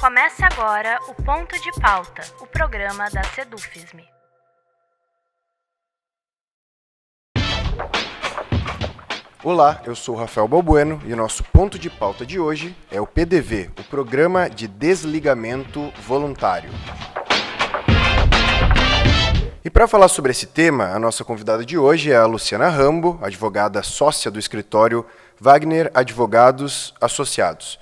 Começa agora o Ponto de Pauta, o programa da Sedufisme. Olá, eu sou o Rafael Balbueno e o nosso ponto de pauta de hoje é o PDV, o Programa de Desligamento Voluntário. E para falar sobre esse tema, a nossa convidada de hoje é a Luciana Rambo, advogada sócia do escritório Wagner Advogados Associados.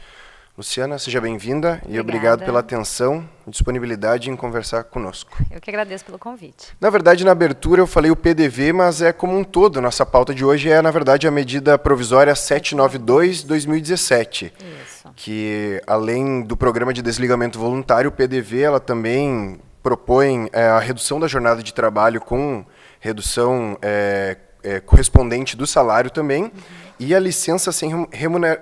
Luciana, seja bem-vinda e obrigado pela atenção e disponibilidade em conversar conosco. Eu que agradeço pelo convite. Na verdade, na abertura eu falei o PDV, mas é como um todo. Nossa pauta de hoje é, na verdade, a medida provisória 792/2017. Isso. Que, além do programa de desligamento voluntário, o PDV, ela também propõe a redução da jornada de trabalho com redução correspondente do salário também, e a licença sem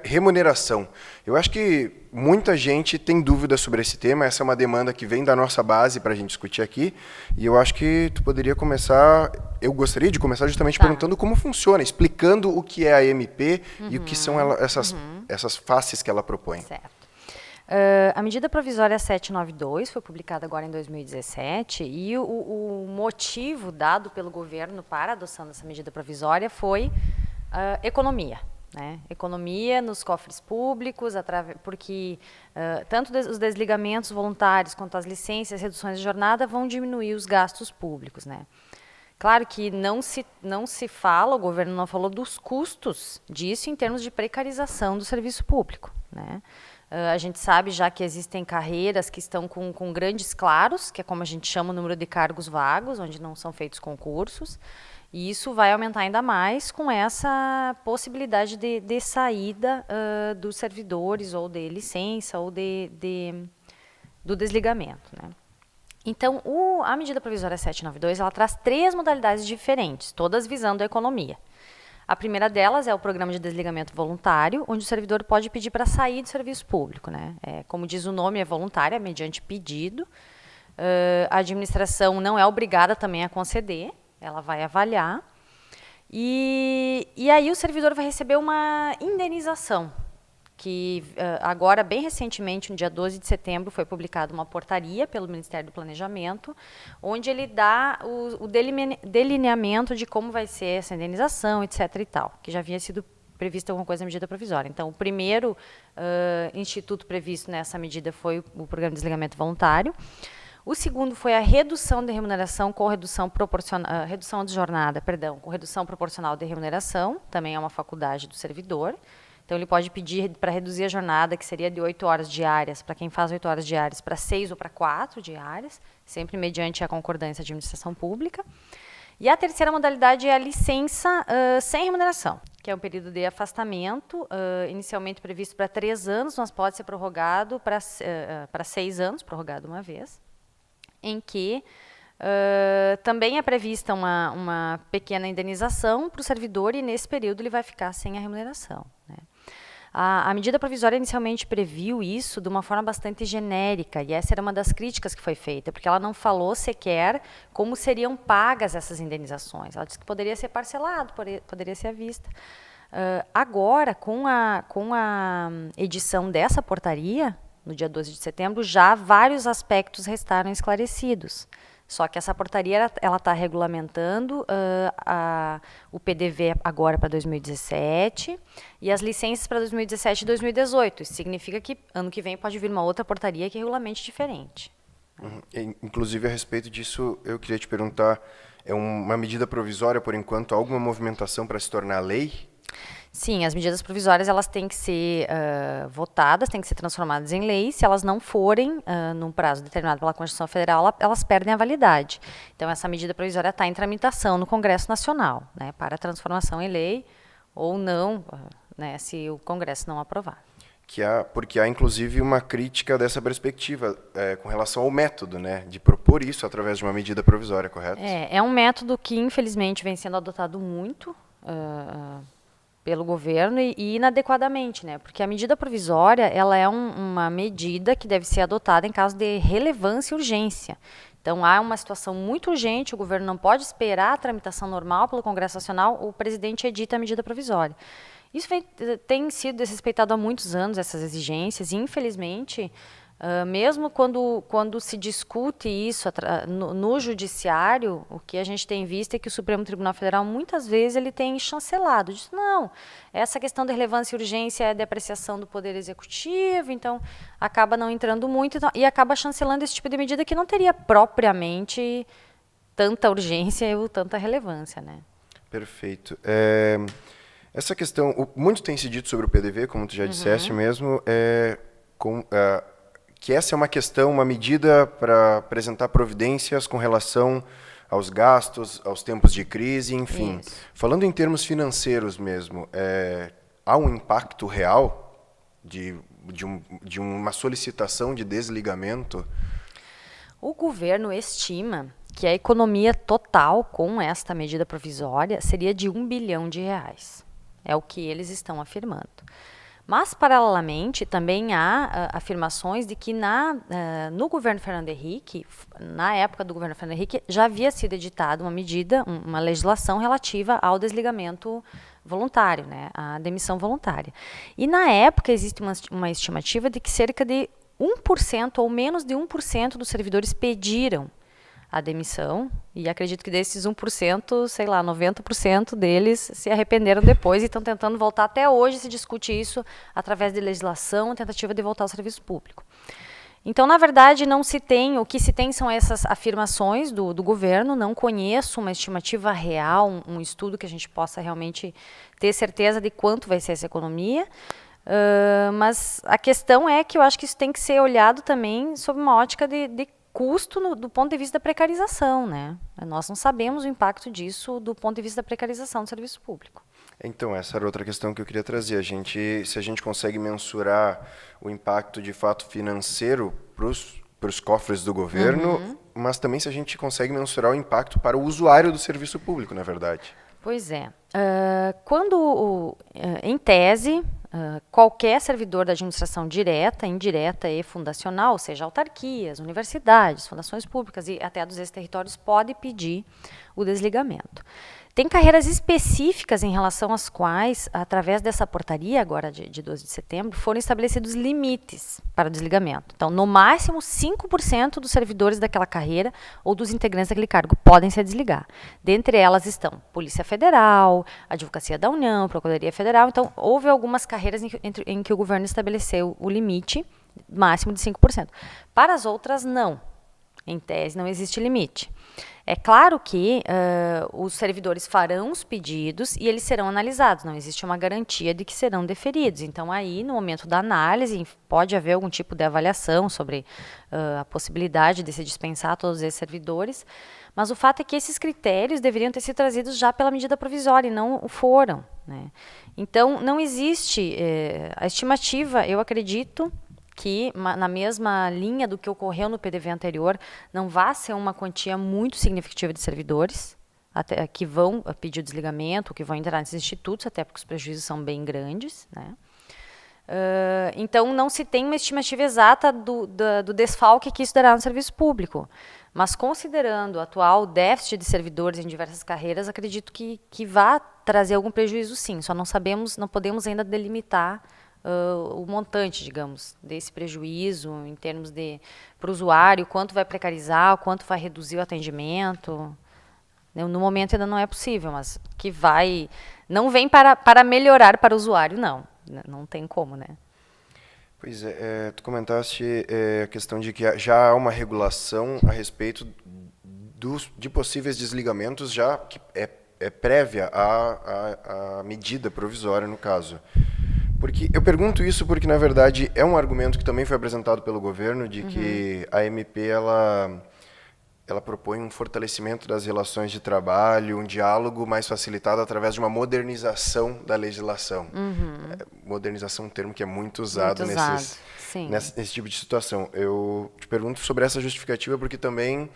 remuneração. Eu acho que muita gente tem dúvidas sobre esse tema, essa é uma demanda que vem da nossa base para a gente discutir aqui, e eu acho que tu poderia começar, eu gostaria de começar justamente perguntando como funciona, explicando o que é a MP e o que são essas faces que ela propõe. Certo. A medida provisória 792 foi publicada agora em 2017 e o motivo dado pelo governo para a adoção dessa medida provisória foi economia. Né? Economia nos cofres públicos, porque tanto os desligamentos voluntários quanto as licenças e reduções de jornada vão diminuir os gastos públicos. Né? Claro que não se fala, o governo não falou dos custos disso em termos de precarização do serviço público. Né? A gente sabe já que existem carreiras que estão com grandes claros, que é como a gente chama o número de cargos vagos, onde não são feitos concursos, e isso vai aumentar ainda mais com essa possibilidade de saída dos servidores, ou de licença, ou do desligamento. Né? Então, a medida provisória 792, ela traz 3 modalidades diferentes, todas visando a economia. A primeira delas é o programa de desligamento voluntário, onde o servidor pode pedir para sair do serviço público. Né? Como diz o nome, é voluntária, mediante pedido. A administração não é obrigada também a conceder, ela vai avaliar. E aí o servidor vai receber uma indenização, que agora, bem recentemente, no dia 12 de setembro, foi publicada uma portaria pelo Ministério do Planejamento, onde ele dá o delineamento de como vai ser essa indenização, etc. e tal, que já havia sido prevista alguma coisa na medida provisória. Então, o primeiro instituto previsto nessa medida foi o Programa de Desligamento Voluntário. O segundo foi a redução de remuneração com redução proporcional, redução de jornada, com redução proporcional de remuneração, também é uma faculdade do servidor. Então, ele pode pedir para reduzir a jornada, que seria de 8 horas diárias, para quem faz 8 horas diárias, para 6 ou para 4 diárias, sempre mediante a concordância da administração pública. E a terceira modalidade é a licença sem remuneração, que é um período de afastamento, inicialmente previsto para 3 anos, mas pode ser prorrogado para 6 anos, prorrogado uma vez, em que também é prevista uma pequena indenização para o servidor, e nesse período ele vai ficar sem a remuneração. Né? A medida provisória inicialmente previu isso de uma forma bastante genérica, e essa era uma das críticas que foi feita, porque ela não falou sequer como seriam pagas essas indenizações. Ela disse que poderia ser parcelado, poderia ser à vista. Agora, com a edição dessa portaria, no dia 12 de setembro, já vários aspectos restaram esclarecidos. Só que essa portaria ela está regulamentando o PDV agora para 2017 e as licenças para 2017 e 2018. Isso significa que ano que vem pode vir uma outra portaria que é regulamente diferente. Inclusive, a respeito disso, eu queria te perguntar, é uma medida provisória, por enquanto, alguma movimentação para se tornar lei? Sim, as medidas provisórias elas têm que ser votadas, têm que ser transformadas em lei. Se elas não forem, num prazo determinado pela Constituição Federal, elas perdem a validade. Então, essa medida provisória está em tramitação no Congresso Nacional, né, para transformação em lei ou não, né, se o Congresso não aprovar. Porque há, inclusive, uma crítica dessa perspectiva com relação ao método, né, de propor isso através de uma medida provisória, correto? É um método que, infelizmente, vem sendo adotado muito pelo governo e inadequadamente, né? Porque a medida provisória ela é uma medida que deve ser adotada em caso de relevância e urgência. Então, há uma situação muito urgente, o governo não pode esperar a tramitação normal pelo Congresso Nacional, o presidente edita a medida provisória. Isso tem sido desrespeitado há muitos anos, essas exigências, e infelizmente Mesmo quando se discute isso no judiciário, o que a gente tem visto é que o Supremo Tribunal Federal, muitas vezes, ele tem chancelado. Diz, não, essa questão de relevância e urgência é de apreciação do Poder Executivo, então acaba não entrando muito e acaba chancelando esse tipo de medida que não teria propriamente tanta urgência ou tanta relevância, né? Perfeito. Essa questão, muito tem se dito sobre o PDV, como tu já disseste mesmo, que essa é uma questão, uma medida para apresentar providências com relação aos gastos, aos tempos de crise, enfim. Isso. Falando em termos financeiros mesmo, há um impacto real de uma solicitação de desligamento? O governo estima que a economia total com esta medida provisória seria de R$1 bilhão. É o que eles estão afirmando. Mas, paralelamente, também há afirmações de que no governo Fernando Henrique, na época do governo Fernando Henrique, já havia sido editada uma medida, uma legislação relativa ao desligamento voluntário, né, à demissão voluntária. E, na época, existe uma estimativa de que cerca de 1% ou menos de 1% dos servidores pediram a demissão, e acredito que desses 1%, sei lá, 90% deles se arrependeram depois e estão tentando voltar. Até hoje se discute isso através de legislação, tentativa de voltar ao serviço público. Então, na verdade, não se tem, o que se tem são essas afirmações do governo, não conheço uma estimativa real, um estudo que a gente possa realmente ter certeza de quanto vai ser essa economia, mas a questão é que eu acho que isso tem que ser olhado também sob uma ótica de custo do ponto de vista da precarização, né? Nós não sabemos o impacto disso do ponto de vista da precarização do serviço público. Então, essa era outra questão que eu queria trazer. Se a gente consegue mensurar o impacto de fato financeiro para os cofres do governo, mas também se a gente consegue mensurar o impacto para o usuário do serviço público, na verdade. Pois é. Em tese, qualquer servidor da administração direta, indireta e fundacional, ou seja, autarquias, universidades, fundações públicas e até dos ex-territórios, pode pedir o desligamento. Tem carreiras específicas em relação às quais, através dessa portaria, agora de 12 de setembro, foram estabelecidos limites para o desligamento. Então, no máximo, 5% dos servidores daquela carreira ou dos integrantes daquele cargo podem se desligar. Dentre elas estão Polícia Federal, Advocacia da União, Procuradoria Federal. Então, houve algumas carreiras em que o governo estabeleceu o limite máximo de 5%. Para as outras, não. Em tese, não existe limite. É claro que os servidores farão os pedidos e eles serão analisados. Não existe uma garantia de que serão deferidos. Então, aí, no momento da análise, pode haver algum tipo de avaliação sobre a possibilidade de se dispensar todos esses servidores. Mas o fato é que esses critérios deveriam ter sido trazidos já pela medida provisória e não o foram, né? Então, não existe a estimativa, eu acredito, que na mesma linha do que ocorreu no PDV anterior, não vai ser uma quantia muito significativa de servidores que vão pedir o desligamento, que vão entrar nesses institutos, até porque os prejuízos são bem grandes, né? Então, não se tem uma estimativa exata do desfalque que isso dará no serviço público. Mas, considerando o atual déficit de servidores em diversas carreiras, acredito que vai trazer algum prejuízo, sim. Só não podemos ainda delimitar o montante, digamos, desse prejuízo em termos para o usuário, quanto vai precarizar, quanto vai reduzir o atendimento. No momento ainda não é possível, mas não vem para melhorar para o usuário, não tem como, né? Pois é, tu comentaste a questão de que já há uma regulação a respeito de possíveis desligamentos, já que é prévia à medida provisória, no caso. Porque eu pergunto isso porque, na verdade, é um argumento que também foi apresentado pelo governo de que a MP ela propõe um fortalecimento das relações de trabalho, um diálogo mais facilitado através de uma modernização da legislação. Modernização é um termo que é muito usado nesse tipo de situação. Eu te pergunto sobre essa justificativa porque também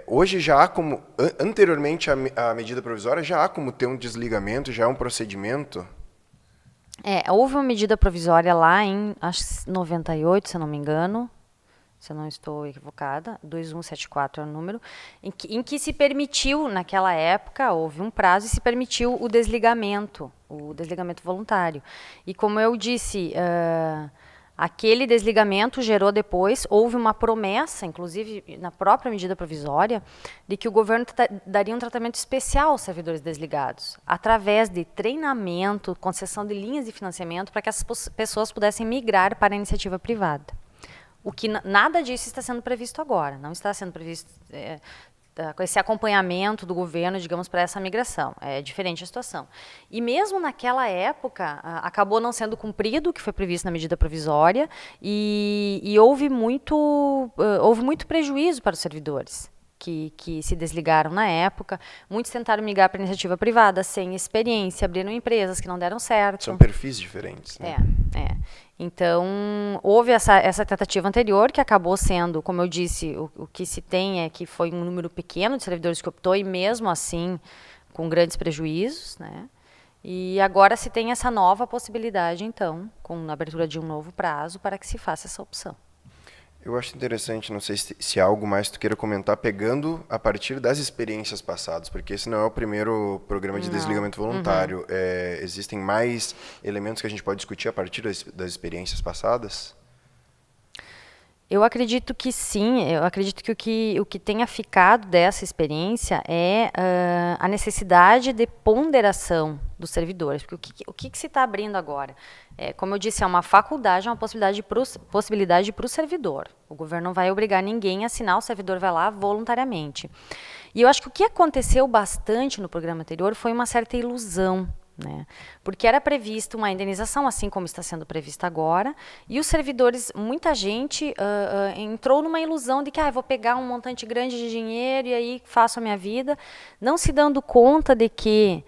hoje já há como, anteriormente à medida provisória, já há como ter um desligamento, já há um procedimento. Houve uma medida provisória lá em, acho, 98, se eu não me engano, se eu não estou equivocada, 2174 é o número, em que se permitiu, naquela época, houve um prazo e se permitiu o desligamento voluntário. E como eu disse, Aquele desligamento gerou depois, houve uma promessa, inclusive na própria medida provisória, de que o governo daria um tratamento especial aos servidores desligados, através de treinamento, concessão de linhas de financiamento, para que essas pessoas pudessem migrar para a iniciativa privada. O que nada disso está sendo previsto agora, não está sendo previsto com esse acompanhamento do governo, digamos, para essa migração. É diferente a situação. E mesmo naquela época, acabou não sendo cumprido o que foi previsto na medida provisória e houve muito prejuízo para os servidores que se desligaram na época. Muitos tentaram migrar para a iniciativa privada sem experiência, abriram empresas que não deram certo. São perfis diferentes, né? Então, houve essa tentativa anterior, que acabou sendo, como eu disse, o que se tem é que foi um número pequeno de servidores que optou, e mesmo assim, com grandes prejuízos, né? E agora se tem essa nova possibilidade, então, com a abertura de um novo prazo, para que se faça essa opção. Eu acho interessante, não sei se há algo mais que tu queira comentar, pegando a partir das experiências passadas, porque esse não é o primeiro programa de desligamento voluntário. Existem mais elementos que a gente pode discutir a partir das experiências passadas? Eu acredito que sim. Eu acredito que o que tenha ficado dessa experiência é a necessidade de ponderação dos servidores. Porque o que se está abrindo agora? Como eu disse, é uma faculdade, é uma possibilidade para o servidor. O governo não vai obrigar ninguém a assinar, o servidor vai lá voluntariamente. E eu acho que o que aconteceu bastante no programa anterior foi uma certa ilusão, né? Porque era prevista uma indenização, assim como está sendo prevista agora, e os servidores, muita gente entrou numa ilusão de que vou pegar um montante grande de dinheiro e aí faço a minha vida, não se dando conta de que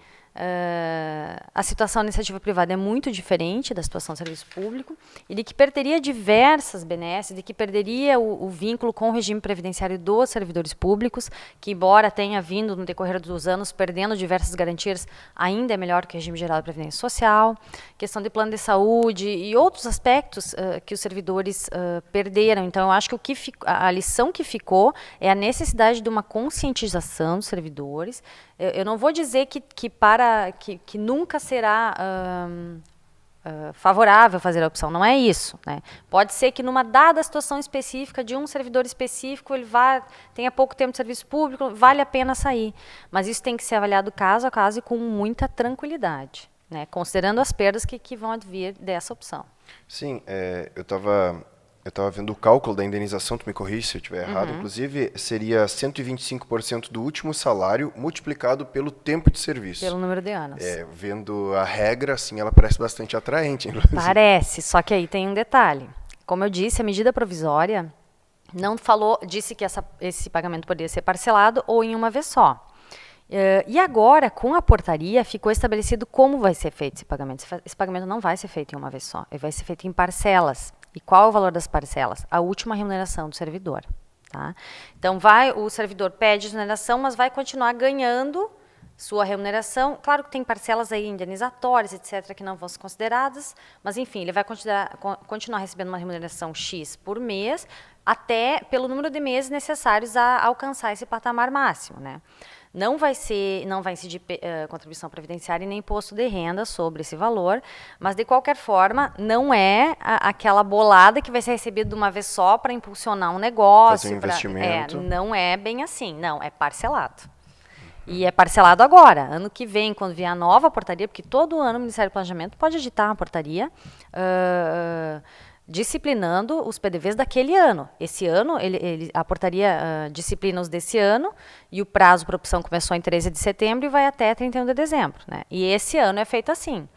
a situação da iniciativa privada é muito diferente da situação do serviço público e de que perderia diversas benesses, de que perderia o vínculo com o regime previdenciário dos servidores públicos, que embora tenha vindo no decorrer dos anos perdendo diversas garantias, ainda é melhor que o regime geral de previdência social, questão de plano de saúde e outros aspectos que os servidores perderam. Então, eu acho que a lição que ficou é a necessidade de uma conscientização dos servidores. Eu não vou dizer que nunca será favorável fazer a opção, não é isso, né? Pode ser que numa dada situação específica de um servidor específico, ele tenha pouco tempo de serviço público, vale a pena sair. Mas isso tem que ser avaliado caso a caso e com muita tranquilidade, né? Considerando as perdas que vão advir dessa opção. Sim, eu estava vendo o cálculo da indenização, tu me corrige se eu estiver errado, inclusive seria 125% do último salário multiplicado pelo tempo de serviço. Pelo número de anos. Vendo a regra, assim, ela parece bastante atraente. Inclusive. Parece, só que aí tem um detalhe. Como eu disse, a medida provisória disse que esse pagamento poderia ser parcelado ou em uma vez só. E agora, com a portaria, ficou estabelecido como vai ser feito esse pagamento. Esse pagamento não vai ser feito em uma vez só, ele vai ser feito em parcelas. E qual é o valor das parcelas? A última remuneração do servidor. Tá? Então, o servidor pede remuneração, mas vai continuar ganhando sua remuneração. Claro que tem parcelas aí indenizatórias, etc., que não vão ser consideradas, mas, enfim, ele vai continuar recebendo uma remuneração X por mês, até pelo número de meses necessários a alcançar esse patamar máximo, né? Não vai incidir contribuição previdenciária e nem imposto de renda sobre esse valor, mas, de qualquer forma, não é aquela bolada que vai ser recebida de uma vez só para impulsionar um negócio. Fazer um investimento. Não é bem assim, não, é parcelado. E é parcelado agora. Ano que vem, quando vier a nova portaria, porque todo ano o Ministério do Planejamento pode editar uma portaria disciplinando os PDVs daquele ano. Esse ano, a portaria disciplina os desse ano, e o prazo para opção começou em 13 de setembro e vai até 31 de dezembro. Né? E esse ano é feito assim.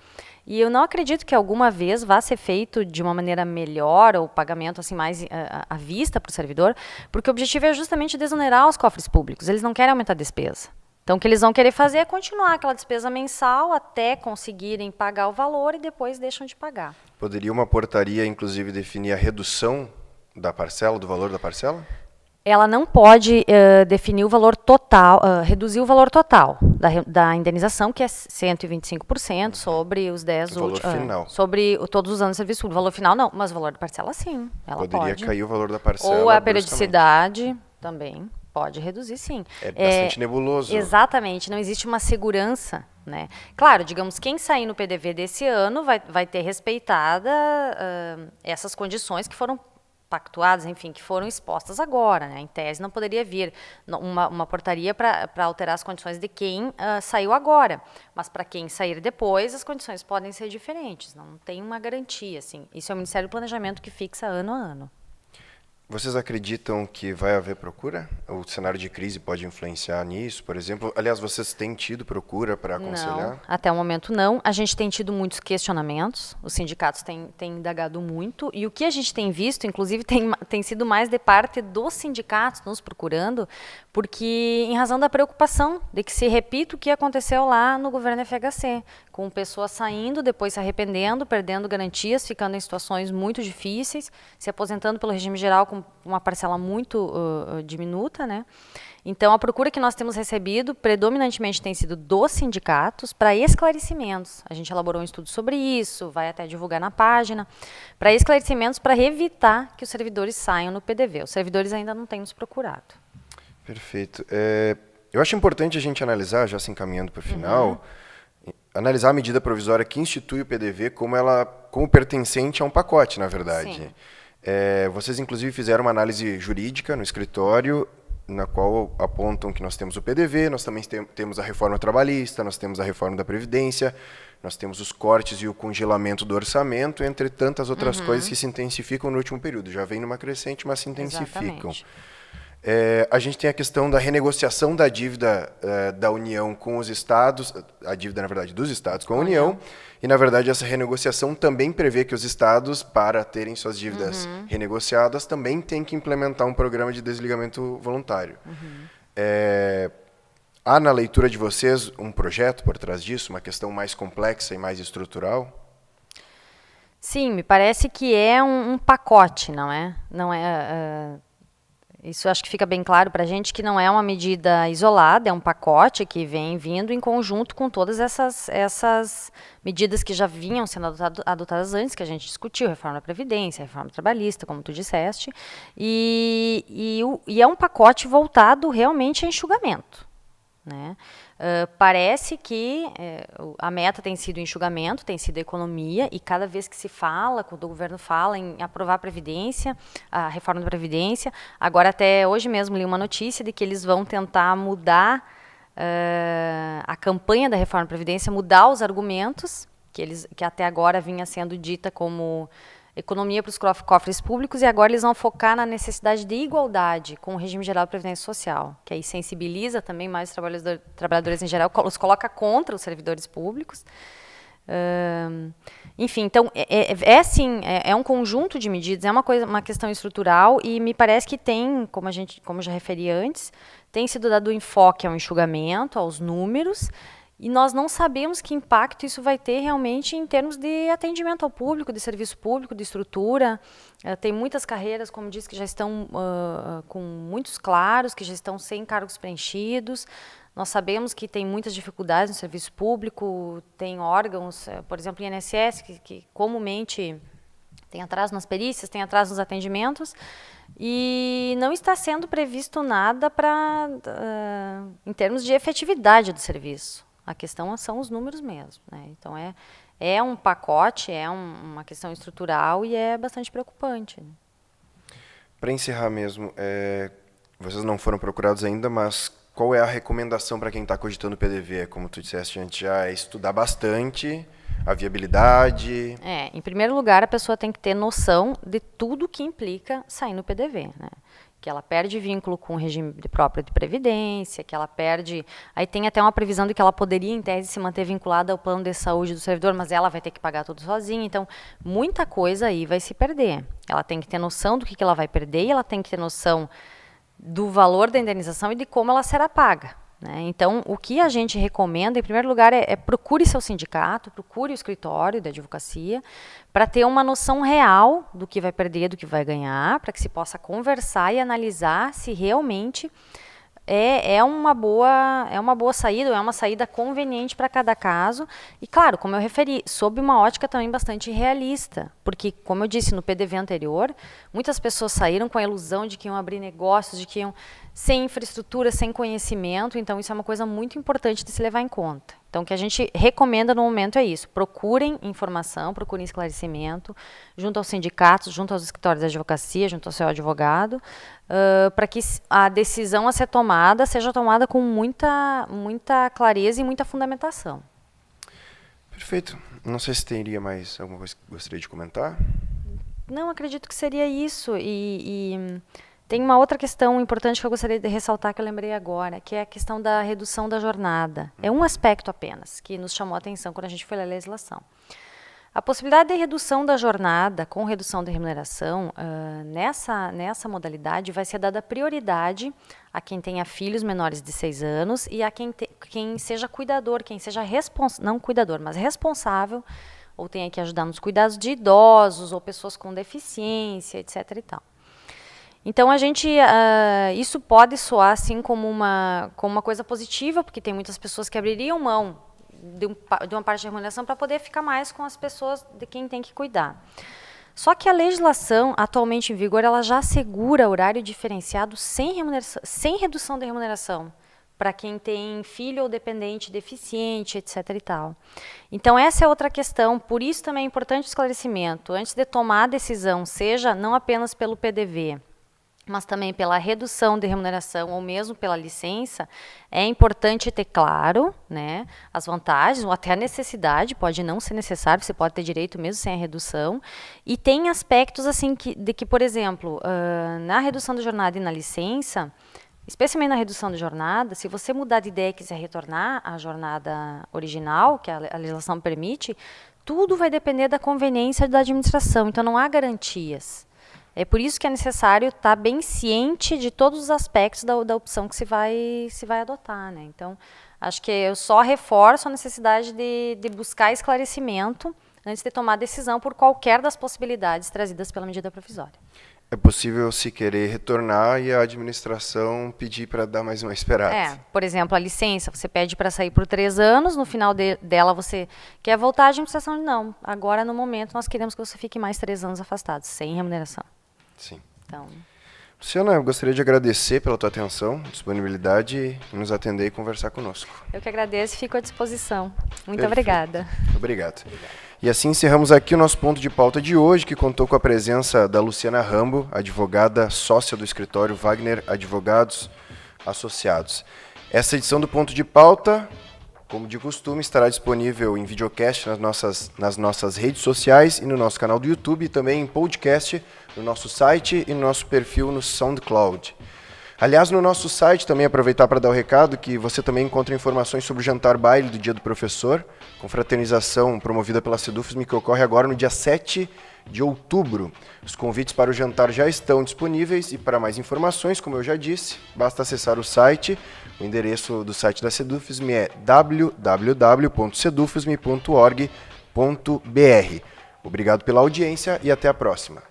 E eu não acredito que alguma vez vá ser feito de uma maneira melhor, ou pagamento assim, mais à vista para o servidor, porque o objetivo é justamente desonerar os cofres públicos. Eles não querem aumentar a despesa. Então, o que eles vão querer fazer é continuar aquela despesa mensal até conseguirem pagar o valor e depois deixam de pagar. Poderia uma portaria, inclusive, definir a redução da parcela, do valor da parcela? Ela não pode definir o valor total, reduzir o valor total da indenização, que é 125% sobre os 10 últimos. O valor final. Sobre todos os anos de serviço público. O valor final não, mas o valor da parcela sim. Ela poderia cair o valor da parcela. Ou a periodicidade também. Pode reduzir, sim. É bastante nebuloso. Exatamente. Não existe uma segurança né? Claro, digamos, quem sair no PDV desse ano vai ter respeitada essas condições que foram pactuadas, enfim, que foram expostas agora, né? Em tese não poderia vir uma portaria para alterar as condições de quem saiu agora, mas para quem sair depois as condições podem ser diferentes, não tem uma garantia, assim. Isso é o Ministério do Planejamento que fixa ano a ano. Vocês acreditam que vai haver procura? O cenário de crise pode influenciar nisso, por exemplo? Aliás, vocês têm tido procura para aconselhar? Não, até o momento não. A gente tem tido muitos questionamentos, os sindicatos têm indagado muito, e o que a gente tem visto, inclusive, tem sido mais de parte dos sindicatos nos procurando, porque em razão da preocupação de que se repita o que aconteceu lá no governo FHC, com pessoas saindo, depois se arrependendo, perdendo garantias, ficando em situações muito difíceis, se aposentando pelo regime geral com uma parcela muito diminuta, né? Então, a procura que nós temos recebido, predominantemente tem sido dos sindicatos para esclarecimentos. A gente elaborou um estudo sobre isso, vai até divulgar na página, para esclarecimentos para evitar que os servidores saiam no PDV. Os servidores ainda não têm nos procurado. Perfeito. Eu acho importante a gente analisar, já se encaminhando para o final, analisar a medida provisória que institui o PDV como pertencente a um pacote, na verdade. Sim. Vocês, inclusive, fizeram uma análise jurídica no escritório, na qual apontam que nós temos o PDV, nós também temos a reforma trabalhista, nós temos a reforma da Previdência, nós temos os cortes e o congelamento do orçamento, entre tantas outras coisas que se intensificam no último período. Já vem numa crescente, mas se intensificam. Exatamente. A gente tem a questão da renegociação da dívida da União com os estados, a dívida, na verdade, dos estados com a União, e, na verdade, essa renegociação também prevê que os estados, para terem suas dívidas renegociadas, também têm que implementar um programa de desligamento voluntário. Há na leitura de vocês um projeto por trás disso, uma questão mais complexa e mais estrutural? Sim, me parece que é um pacote, não é? Isso acho que fica bem claro para a gente que não é uma medida isolada, é um pacote que vem vindo em conjunto com todas essas medidas que já vinham sendo adotadas antes, que a gente discutiu, reforma da Previdência, reforma trabalhista, como tu disseste, e é um pacote voltado realmente a enxugamento, né? Parece que a meta tem sido o enxugamento, tem sido a economia, e cada vez que se fala, quando o governo fala em aprovar a Previdência, a reforma da Previdência, agora até hoje mesmo li uma notícia de que eles vão tentar mudar a campanha da reforma da Previdência, mudar os argumentos, que até agora vinha sendo dita como economia para os cofres públicos, e agora eles vão focar na necessidade de igualdade com o regime geral de previdência social, que aí sensibiliza também mais os trabalhadores em geral, os coloca contra os servidores públicos. Enfim, então, é um conjunto de medidas, é uma questão estrutural, e me parece que tem, como eu já referi antes, tem sido dado enfoque ao enxugamento, aos números, e nós não sabemos que impacto isso vai ter realmente em termos de atendimento ao público, de serviço público, de estrutura. Tem muitas carreiras, como disse, que já estão com muitos claros, que já estão sem cargos preenchidos. Nós sabemos que tem muitas dificuldades no serviço público, tem órgãos, por exemplo, o INSS, que comumente tem atraso nas perícias, tem atraso nos atendimentos, e não está sendo previsto nada em termos de efetividade do serviço. A questão são os números mesmo, né? Então, é um pacote, uma questão estrutural e é bastante preocupante. Né? Para encerrar mesmo, vocês não foram procurados ainda, mas qual é a recomendação para quem está cogitando o PDV? Como tu disseste antes, já é estudar bastante a viabilidade. Em primeiro lugar, a pessoa tem que ter noção de tudo que implica sair no PDV, né? Que ela perde vínculo com o regime próprio de previdência, que ela perde... Aí tem até uma previsão de que ela poderia, em tese, se manter vinculada ao plano de saúde do servidor, mas ela vai ter que pagar tudo sozinha. Então, muita coisa aí vai se perder. Ela tem que ter noção do que ela vai perder e ela tem que ter noção do valor da indenização e de como ela será paga. Né? Então, o que a gente recomenda, em primeiro lugar, procure seu sindicato, procure o escritório da advocacia, para ter uma noção real do que vai perder, do que vai ganhar, para que se possa conversar e analisar se realmente é uma boa saída, ou é uma saída conveniente para cada caso. E, claro, como eu referi, sob uma ótica também bastante realista, porque, como eu disse no PDV anterior, muitas pessoas saíram com a ilusão de que iam abrir negócios, de que iam sem infraestrutura, sem conhecimento, então isso é uma coisa muito importante de se levar em conta. Então, o que a gente recomenda no momento é isso. Procurem informação, procurem esclarecimento, junto aos sindicatos, junto aos escritórios de advocacia, junto ao seu advogado, para que a decisão a ser tomada seja tomada com muita clareza e muita fundamentação. Perfeito. Não sei se teria mais alguma coisa que gostaria de comentar. Não, acredito que seria isso. E tem uma outra questão importante que eu gostaria de ressaltar, que eu lembrei agora, que é a questão da redução da jornada. É um aspecto apenas que nos chamou a atenção quando a gente foi ler a legislação. A possibilidade de redução da jornada com redução de remuneração, nessa modalidade, vai ser dada prioridade a quem tenha filhos menores de 6 anos e a quem seja cuidador, quem seja não cuidador, mas responsável, ou tenha que ajudar nos cuidados de idosos ou pessoas com deficiência, etc. e tal. Então, isso pode soar assim como uma coisa positiva, porque tem muitas pessoas que abririam mão de uma parte da remuneração para poder ficar mais com as pessoas de quem tem que cuidar. Só que a legislação atualmente em vigor, ela já assegura horário diferenciado sem redução de remuneração para quem tem filho ou dependente deficiente, etc. e tal. Então, essa é outra questão, por isso também é importante o esclarecimento. Antes de tomar a decisão, seja não apenas pelo PDV, mas também pela redução de remuneração ou mesmo pela licença, é importante ter claro, né, as vantagens ou até a necessidade, pode não ser necessário, você pode ter direito mesmo sem a redução, e tem aspectos assim de que, por exemplo, na redução da jornada e na licença, especialmente na redução de jornada, se você mudar de ideia e quiser retornar à jornada original, que a legislação permite, tudo vai depender da conveniência da administração, então não há garantias. É por isso que é necessário estar bem ciente de todos os aspectos da opção que se vai adotar, né? Então, acho que eu só reforço a necessidade de buscar esclarecimento antes de tomar decisão por qualquer das possibilidades trazidas pela medida provisória. É possível se querer retornar e a administração pedir para dar mais uma esperada. Por exemplo, a licença, você pede para sair por 3 anos, no final dela você quer voltar, a administração diz, não, agora no momento nós queremos que você fique mais 3 anos afastado, sem remuneração. Sim. Então, Luciana, eu gostaria de agradecer pela tua atenção, disponibilidade em nos atender e conversar conosco. eu que agradeço e fico à disposição. Muito Perfeito. obrigada. Obrigado. E assim encerramos aqui o nosso ponto de pauta de hoje, que contou com a presença da Luciana Rambo, advogada sócia do escritório Wagner Advogados Associados. Essa edição do ponto de pauta, como de costume, estará disponível em videocast nas nossas redes sociais e no nosso canal do YouTube, e também em podcast no nosso site e no nosso perfil no SoundCloud. Aliás, no nosso site, também aproveitar para dar o recado que você também encontra informações sobre o jantar baile do Dia do Professor, com fraternização promovida pela Sedufism, que ocorre agora no dia 7 de outubro. Os convites para o jantar já estão disponíveis e para mais informações, como eu já disse, basta acessar o site. O endereço do site da Sedufism é www.sedufism.org.br. Obrigado pela audiência e até a próxima.